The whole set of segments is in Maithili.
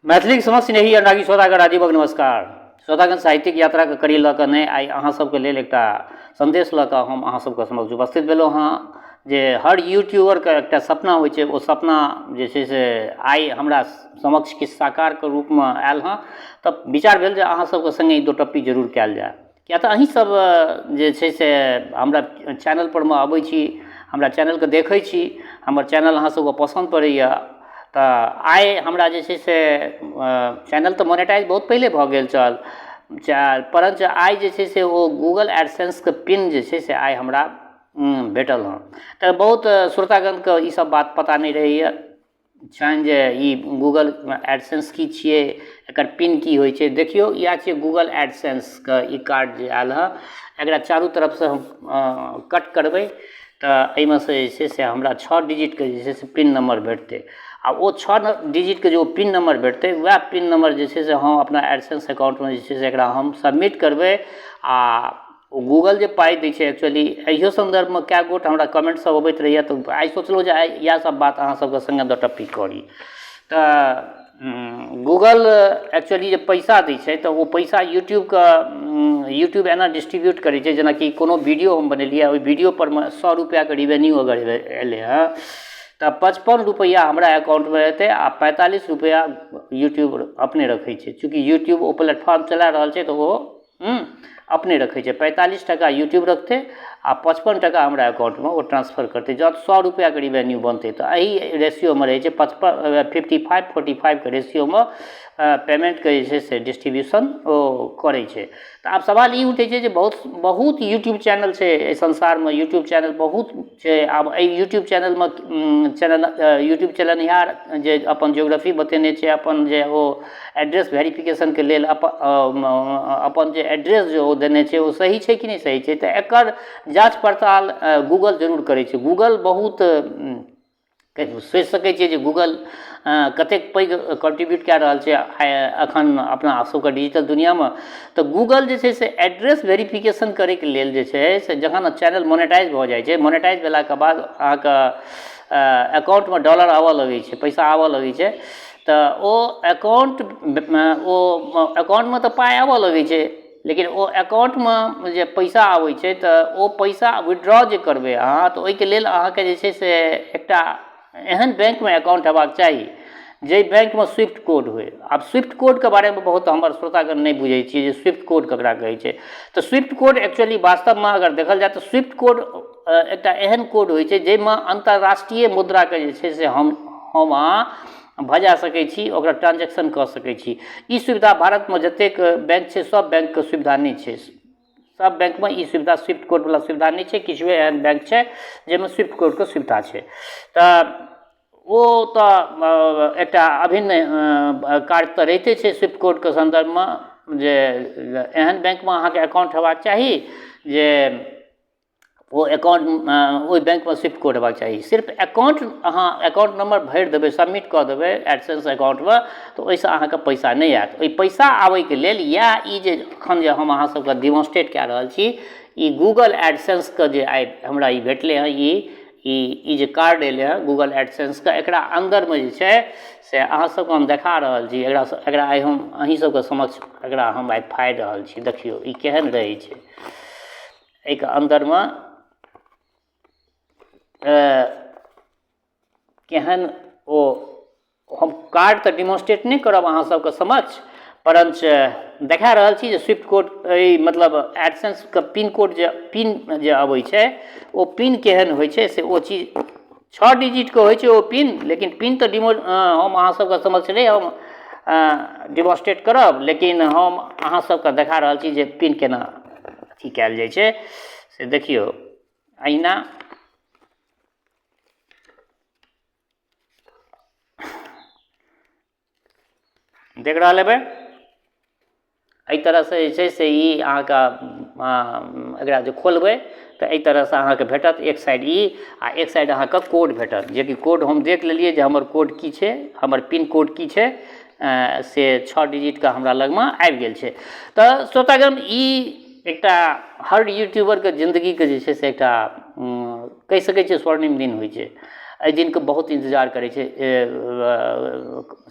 मैथिली समस्त स्नेही अनुरागी श्रोतागण राजीवक नमस्कार। श्रोतागण साहित्यिक यात्रा के करी लऽ कऽ नहि आइ अहाँ सबके लेल एकटा संदेश लऽ कऽ हम अहाँ सबके समक्ष उपस्थित भेलहुँ हँ जे हर यूट्यूबरके एकटा सपना होइ छै, ओ सपना जे छै से आइ हमरा समक्ष किछु साकारके रूपमे आयल हँ। तऽ विचार भेल जे अहाँ सबके सङ्गे ई दो टप्पी जरूर कयल जाय, किएक तऽ अहीँ सब जे छै से हमरा चैनलपर मे अबै छी, हमरा चैनलके देखै छी, हमर चैनल अहाँ सबके पसन्द पड़ैए। तऽ आइ हमरा जे छै से चैनल तऽ मोनेटाइज बहुत पहिले भऽ गेल छल, परञ्च आइ जे छै से ओ गूगल एडसेंसके पिन जे छै से आइ हमरा भेटल हँ। तऽ बहुत श्रोतागणके ई सब बात पता नहि रहैए छनि जे ई गूगल एडसेंस की छियै, एकर पिन की होइ छै। देखियौ, इएह छियै गूगल एडसेंसके ई कार्ड जे आयल हँ। एकरा चारू तरफसँ हम कट करबै तऽ एहिमे से जे छै से हमरा 6 डिजिटके जे छै से पिन नम्बर भेटतै। आ ओ 6 डिजिटके जो पिन नम्बर भेटतै, वएह पिन नम्बर जे छै से हम अपना एडसेंस अकाउंटमे जे छै से एकरा हम सबमिट करबै। आ ओ गूगल जे पाइ दै छै, एक्चुअली एहियो सन्दर्भमे कए गोट हमरा कमेंट सब अबैत रहैए, तऽ आइ सोचलहुँ जे आइ इएह सब बात अहाँ सबके सङ्गे दो टप्पी करी। तऽ गूगल एक्चुअली जे पैसा दै छै तऽ ओ पैसा यूट्यूब एना डिस्ट्रीब्यूट करै छै, जेनाकि कोनो वीडियो हम बनेलिए, ओहि वीडियोपर मे 100 रुपैआके रिवेन्यू अगर एलै हँ तऽ 55 रुपैआ हमरा अकाउंटमे एतै आ 45 रुपैआ यूट्यूब अपने रखै छै। चूँकि यूट्यूब ओ प्लेटफॉर्म चला रहल छै तऽ ओ अपने रखै छै। 45 टका यूट्यूब रखतै आ 55 टका हमरा अकाउंटमे ओ ट्रांसफर करतै। जब 100 रुपैआके रिवेन्यू बनतै तऽ एही रेशियोमे रहै छै, 55-45के रेशियोमे पेमेंटके जे छै से डिस्ट्रीब्यूशन ओ करै छै। तऽ आब सवाल ई उठै छै जे बहुत यूट्यूब चैनल छै एहि संसारमे, यूट्यूब चैनल बहुत छै। आब एहि यूट्यूब चैनलमे यूट्यूब चलेनिहार जे अपन ज्योग्राफी बतेने छै, अपन जे ओ एड्रेस वेरिफिकेशनके लेल अपन जे एड्रेस जे ओ देने छै ओ सही छै कि नहि सही छै, तऽ एकर जाँच पड़ताल गूगल जरूर करै छै। गूगल बहुत सोचि सकै छियै जे गूगल कतेक पैघ कंट्रीब्यूट कए रहल छै एखन अपना सबके डिजिटल दुनिआँमे। तऽ गूगल जे छै से एड्रेस वेरिफिकेशन करैके लेल जे छै से जखन चैनल मोनेटाइज भऽ जाइ छै, मोनेटाइज भेलाके बाद अहाँके अकाउंटमे डॉलर आबऽ लगै छै, पैसा आबऽ लगै छै, तऽ ओ अकाउंटमे तऽ पाइ आबऽ लगै छै, लेकिन ओ अकाउंटमे जे पैसा आबै छै तऽ ओ पैसा विड्रॉ जे करबै अहाँ, तऽ ओहिके लेल अहाँके जे छै से एकटा एहन बैंकमे अकाउंट हेबाक चाही जाहि बैंकमे स्विफ्ट कोड होइ। आब स्विफ्ट कोडके बारेमे बहुत हमर श्रोतागण नहि बुझै छियै जे स्विफ्ट कोड ककरा कहै छै। तऽ स्विफ्ट कोड एक्चुअली वास्तवमे अगर देखल जाय तऽ स्विफ्ट कोड एकटा एहन कोड होइ छै जाहिमे अंतर्राष्ट्रीय मुद्राके जे छै से हम अहाँ भजा सकै छी, ओकरा ट्रांजेक्शन कऽ सकै छी। ई सुविधा भारतमे जतेक बैंक छै सब बैंकके सुविधा नहि छै, सब बैंकमे ई सुविधा स्विफ्ट कोडवला सुविधा नहि छै। किछु एहन बैंक छै जाहिमे स्विफ्ट कोडके सुविधा छै। तऽ ओ तऽ एकटा अभिन्न कार्य तऽ रहिते छै स्विफ्ट कोडके सन्दर्भमे, जे एहन बैंकमे अहाँके अकाउंट हेबाक चाही जे ओ अकाउंट ओहि बैंकमे स्विफ्ट कोड हेबाक चाही। सिर्फ अकाउंट नम्बर भरि देबै, सबमिट कऽ देबै एडसेंस अकाउंटमे, तऽ ओहिसँ अहाँके पैसा नहि आयत। ओहि पैसा आबैके लेल ई जे एखन जे हम अहाँ सबके डिमॉन्स्ट्रेट कए रहल छी, ई गूगल एडसेंसके जे आइ हमरा ई भेटलै हँ, ई जे कार्ड एलै हँ गूगल एडसेंसके, एकरा अन्दरमे जे छै से अहाँ सबके हम देखा रहल छी। एकरा आइ हम अहीं सबके समक्ष एकरा हम आइ फाड़ि रहल छी। देखियौ ई केहन रहै छै। एहिके अन्दरमे केहन ओ हम कार्ड तऽ डिमॉन्स्ट्रेट नहि करब अहाँ सबके समक्ष, परञ्च देखा रहल छी जे स्विफ्ट कोड मतलब एडसेंसके पिन जे अबै छै, ओ पिन केहन होइ छै से ओ चीज 6 डिजिटके होइ छै ओ पिन। लेकिन पिन तऽ हम अहाँ सबके समक्ष नहि हम डिमॉन्स्ट्रेट करब, लेकिन हम अहाँ सबके देखा रहल छी जे पिन केना अथी कयल जाइ छै से देखियौ। अहिना देख रहल हेबै, एहि तरहसँ जे छै से ई अहाँके एकरा जे खोलबै तऽ एहि तरहसँ अहाँके भेटत एक साइड ई आ एक साइड अहाँके कोड भेटत, जेकि कोड हम देख लेलियै जे हमर कोड की छै, हमर पिन कोड की छै, से 6 डिजिटके हमरा लगमे आबि गेल छै। तऽ श्रोतागण ई एकटा हर यूट्यूबरके जिन्दगीके जे छै से एकटा कहि सकै छियै स्वर्णिम दिन होइ छै। एहि दिनके बहुत इंतजार करै छै,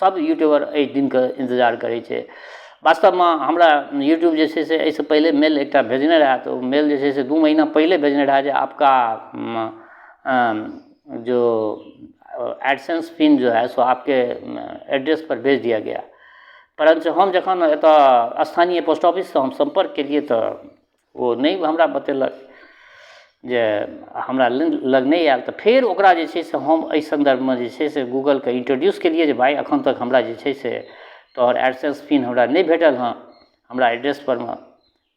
सब यूट्यूबर एहि दिनके इंतजार करै छै। वास्तवमे हमरा यूट्यूब जे छै से एहिसँ पहिले मेल एकटा भेजने रहए, तऽ ओ मेल जे छै से 2 महीना पहिले भेजने रहए जे आपका जो एडसेंस पिन जो है सो आपके एड्रेस पर भेज दिया गया। परंतु हम जखन एतऽ स्थानीय पोस्ट ऑफिससँ हम संपर्क केलिए तऽ ओ नहि हमरा बतेलक जे हमरा लग नहि आयल। तऽ फेर ओकरा जे छै से हम एहि संदर्भमे जे छै से गूगलके इंट्रोड्यूस केलिए जे भाई एखन तक हमरा जे छै से तोहर एडसेंस पिन हमरा नहि भेटल हँ हमरा एड्रेस परमे,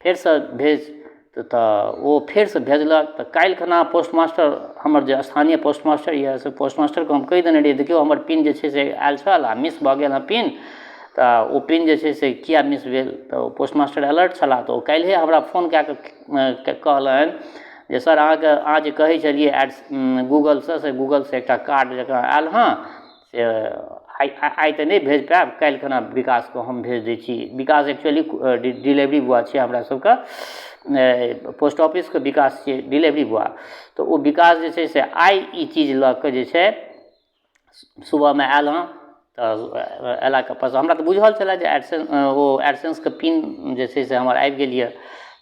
फेरसँ भेज। तऽ ओ फेरसँ भेजलक। तऽ काल्हि खना पोस्टमास्टर हमर जे स्थानीय पोस्टमास्टर यऽ से पोस्टमास्टरके हम कहि देने रहिए देखियौ हमर पिन जे छै से आयल छल आ मिस भऽ गेल हँ पिन, तऽ ओ पिन जे छै से किया मिस भेल। तऽ ओ पोस्टमास्टर अलर्ट छलाह, तऽ ओ काल्हिए हमरा फोन कए कऽ कहलनि जे सर अहाँ जे कहै छलिए गूगलसँ से गूगलसँ एकटा कार्ड जकाँ आयल हँ से आइ तऽ नहि भेज पायब, काल्हि खना विकासके हम भेज दै छी। विकास एक्चुअली डिलीवरी बॉय छै हमरा सबके, पोस्ट ऑफिसके विकास छियै डिलीवरी बॉय। तऽ ओ विकास जे छै से आइ ई चीज लऽ कऽ जे छै सुबहमे आयल हँ। तऽ अयलाके पास हमरा तऽ बुझल छलै जे एडसेंसके पिन जे छै से हमर आबि गेल यऽ।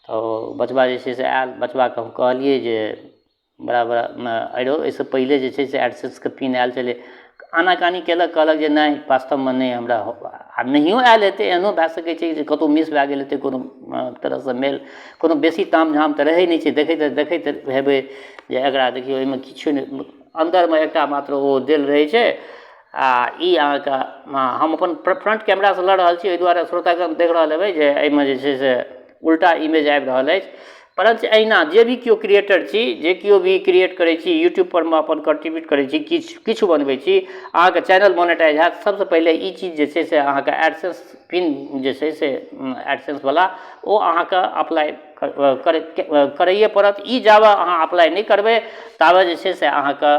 तऽ बचबा जे छै से आयल, बचबाके हम कहलिए जे बड़ा आरो एहिसँ पहिले जे छै से एडसेंसके पिन आयल छलै, आनाकानी केलक, कहलक जे नहि वास्तवमे नहि हमरा आ नहियो आयल हेतै, एहनो भए सकै छै जे कतहु मिस भए गेल हेतै कोनो तरहसँ मेल, कोनो बेसी तामझाम तऽ रहै नहि छै। देखैत हेबै जे एकरा देखियौ एहिमे किछु नहि, अन्दरमे एकटा मात्र ओ देल रहै छै आ ई अहाँके हम अपन फ्रंट कैमरासँ लऽ रहल छी, एहि दुआरे श्रोतागण देख रहल हेबै जे एहिमे जे छै से उल्टा इमेज आबि रहल अछि। परंतु अहिना जे भी केओ क्रिएटर छी, जे केओ भी क्रिएट करै छी, यूट्यूब परमे अपन कंट्रीब्यूट करै छी, किछु बनबै छी, अहाँके चैनल मोनेटाइज हैत। सबसँ पहिले ई चीज जे छै से अहाँके एडसेंस पिन जे छै से एडसेंसवला ओ अहाँके अप्लाई करैए पड़त। ई जाबे अहाँ अप्लाई नहि करबै ताबे जे छै से अहाँके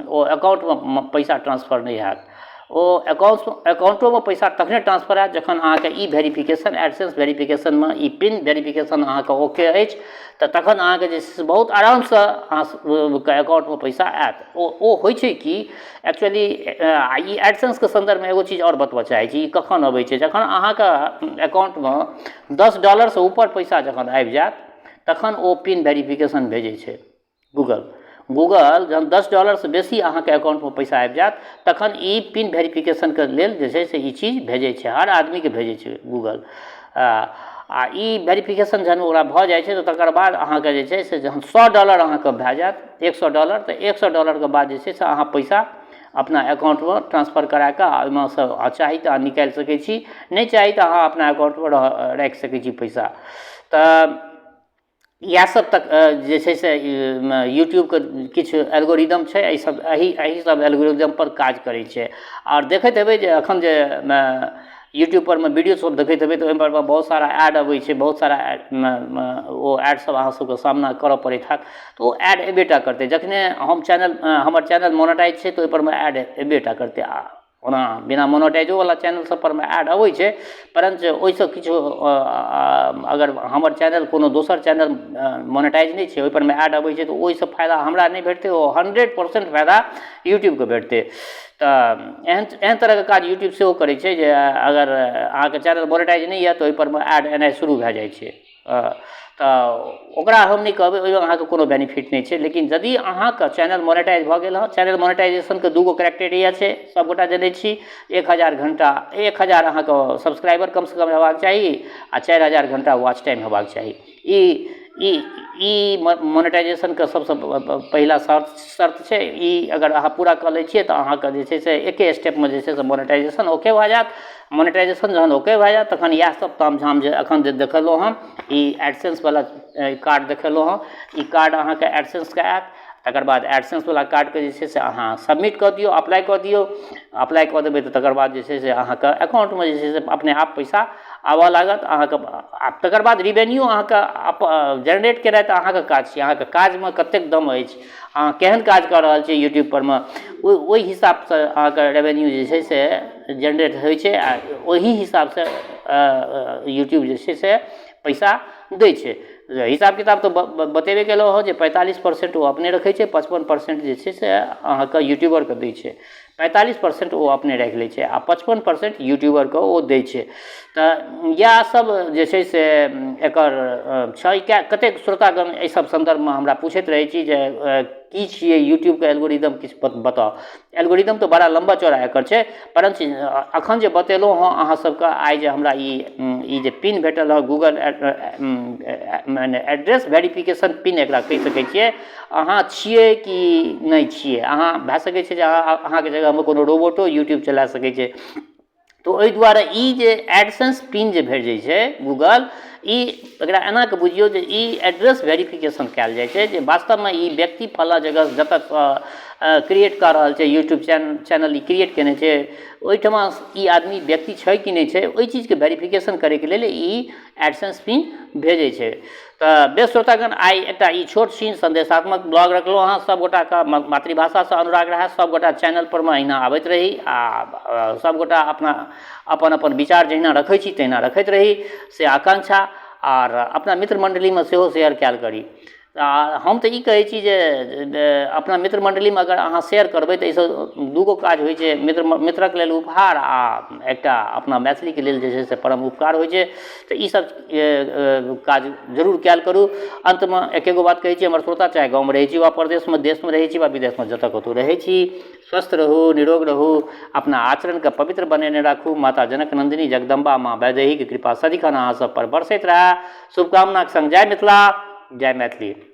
ओ अकाउंटमे पैसा ट्रांसफर नहि हैत। ओ अकाउंटोमे पैसा तखने ट्रांसफर हैत जखन अहाँके ई वेरिफिकेशन एडसेंस वेरिफिकेशनमे ई पिन वेरिफिकेशन अहाँके ओके अछि, तऽ तखन अहाँके जे छै से बहुत आरामसँ अहाँके अकाउंटमे पैसा आयत। ओ होइ छै कि एक्चुअली ई एडसेंसके संदर्भमे एगो चीज आओर बतबऽ चाहै छी, ई कखन अबै छै जखन अहाँके अकाउंटमे $10 ऊपर पैसा जखन आबि जायत तखन ओ पिन वेरिफिकेशन भेजै छै गूगल जहन $10 बेसी अहाँके अकाउंटमे पैसा आबि जायत तखन ई पिन वेरिफिकेशनके लेल जे छै से ई चीज भेजै छै, हर आदमीके भेजै छै गूगल। आ ई वेरिफिकेशन जहन ओकरा भऽ जाइ छै तऽ तकर बाद अहाँके जे छै से जहन $100 अहाँके भए जायत, $100 तऽ $100 के बाद जे छै से अहाँ पैसा अपना अकाउंटमे ट्रांसफर करा कऽ ओहिमे सँ चाही तऽ अहाँ निकालि सकै छी, नहि चाही तऽ अहाँ अपना अकाउंटमे राखि सकै छी पैसा। तऽ इएह सब तक जे छै से यूट्यूबके किछु एल्गोरिदम छै, एहि सब एल्गोरिदम पर काज करै छै। आओर देखैत हेबै जे एखन जे यूट्यूब परमे वीडियो सब देखैत हेबै तऽ ओहि परमे बहुत सारा ऐड अबै छै, बहुत सारा ओ ऐड सब अहाँ सबके सामना करऽ पड़ैत हैत। तऽ ओ ऐड एबेटा करतै जखने हमर चैनल मोनेटाइज छै तऽ ओहि परमे ऐड एबेटा करतै। ओना बिना मोनेटाइजो वाला चैनल सब परमे ऐड अबै छै, परंतु ओहिसँ किछु अगर हमर चैनल कोनो दोसर चैनल मोनेटाइज नहि छै ओहि परमे ऐड अबै छै तऽ ओहिसँ फायदा हमरा नहि भेटतै, ओ 100% फायदा यूट्यूबके भेटतै। तऽ एहन तरहके काज यूट्यूब सेहो करै छै जे अगर अहाँके चैनल मोनेटाइज नहि यऽ तऽ ओहि परमे ऐड एनाइ शुरू भए जाइ छै। तऽ ओकरा हम नहि कहबै, ओहिमे अहाँके कोनो बेनिफिट नहि छै। लेकिन यदि अहाँके चैनल मोनेटाइज भऽ गेल हँ, चैनल मोनेटाइजेशनके 2 क्राइटेरिया छै, सबगोटा जनै छी। 1000 घंटा 1000 अहाँके सब्सक्राइबर कमसँ कम हेबाक चाही आ 4000 घंटा वॉच टाइम हेबाक चाही। ई मोनेटाइजेशनके सबसँ पहिला शर्त छै। ई अगर अहाँ पूरा कऽ लै छियै तऽ अहाँके जे छै से एके स्टेपमे जे छै से मोनेटाइजेशन ओके भऽ जायत। मोनेटाइजेशन जहन ओके भऽ जायत तखन इएह सब तामझाम जे एखन जे देखेलहुँ हँ, ई एडसेंसवला कार्ड देखेलहुँ हँ, ई कार्ड अहाँके एडसेंसके आयत। तकर बाद एडसेंसवला कार्डके जे छै से अहाँ सबमिट कऽ दियौ, अप्लाई कऽ दियौ। अप्लाई कऽ देबै तऽ तकर बाद जे छै से अहाँके अकाउंटमे जे छै से अपने आप पैसा आबऽ लागत अहाँके। तकर बाद रिवेन्यू अहाँके जनरेट केनाइ तऽ अहाँके काज छी, अहाँके काजमे कतेक दम अछि, अहाँ केहन काज कऽ रहल छियै यूट्यूब परमे, ओहि हिसाबसँ अहाँके रेवेन्यू जे छै से जनरेट होइ छै आ ओही हिसाबसँ यूट्यूब जे छै से पैसा दै छै। हिसाब किताब तो बतेबे केलहुँ हँ जे 45% ओ अपने रखै छै, 55% जे छै से अहाँके यूट्यूबरके दै छै। 45% ओ अपने राखि लै छै आ 55% यूट्यूबरके ओ दै छै। तऽ इएह सब जे छै से एकर छै। कतेक श्रोतागण एहि सब सन्दर्भमे हमरा पूछैत रहै छी जे की छियै यूट्यूबके एल्गोरिदम, किछु बताउ। एल्गोरिदम तऽ बड़ा लम्बा चौड़ा एकर छै, परंतु अखन जे बतेलहुँ हँ अहाँ सबके आइ जे हमरा ई जे पिन भेटल हँ गूगल माने एड्रेस वेरिफिकेशन पिन एकरा कहि सकै छियै। अहाँ छियै कि नहि छियै, अहाँ भए सकै छै जे अहाँके जगहमे कोनो रोबोटो यूट्यूब चला सकै छै। तऽ ओहि दुआरे ई जे एडसेंस पिन जे भेजै छै गूगल, ई एकरा एना कऽ बुझियौ जे ई एड्रेस वेरिफिकेशन कयल जाइ छै जे वास्तवमे ई व्यक्ति फला जगह जतऽ क्रिएट कऽ रहल छै यूट्यूब चैनल ई क्रिएट केने छै, ओहिठमा ई आदमी व्यक्ति छै कि नहि छै, ओहि चीजके वेरिफिकेशन करैके लेल ई एडसेंस पिन भेजै छै। तऽ बेस श्रोतागण, आइ एकटा ई छोट छीन संदेशात्मक ब्लॉग रखलहुँ अहाँ सबगोटाके मातृभाषासँ अनुराग रहै, सबगोटा चैनल परमे अहिना आबैत रही आ सबगोटा अपना अपन अपन विचार जहिना रखै छी तहिना रखैत रही से आकांक्षा, आर अपना मित्र मण्डलीमे सेहो शेयर कयल करी। हम तऽ ई कहै छी जे अपना मित्र मण्डलीमे अगर अहाँ शेयर करबै तऽ एहिसँ दूगो काज होइ छै, मित्रक लेल उपहार आ एकटा अपना मैथिलीके लेल जे छै से परम उपकार होइ छै। तऽ ई सब काज जरूर कयल करू। अंतमे एकेगो बात कहै छी हमर श्रोता, चाहे गाँवमे रहै छी वा परदेशमे, देशमे रहै छी वा विदेशमे, जतऽ कतौ रहै छी, स्वस्थ रहू, निरोग रहू, अपना आचरणके पवित्र बनेने राखू। माता जनक नंदिनी जगदम्बा माँ वैदेहीके कृपा सदिखन अहाँ सब पर बरसैत रहै। शुभकामनाक संग जय मिथिला, जय मैथिली।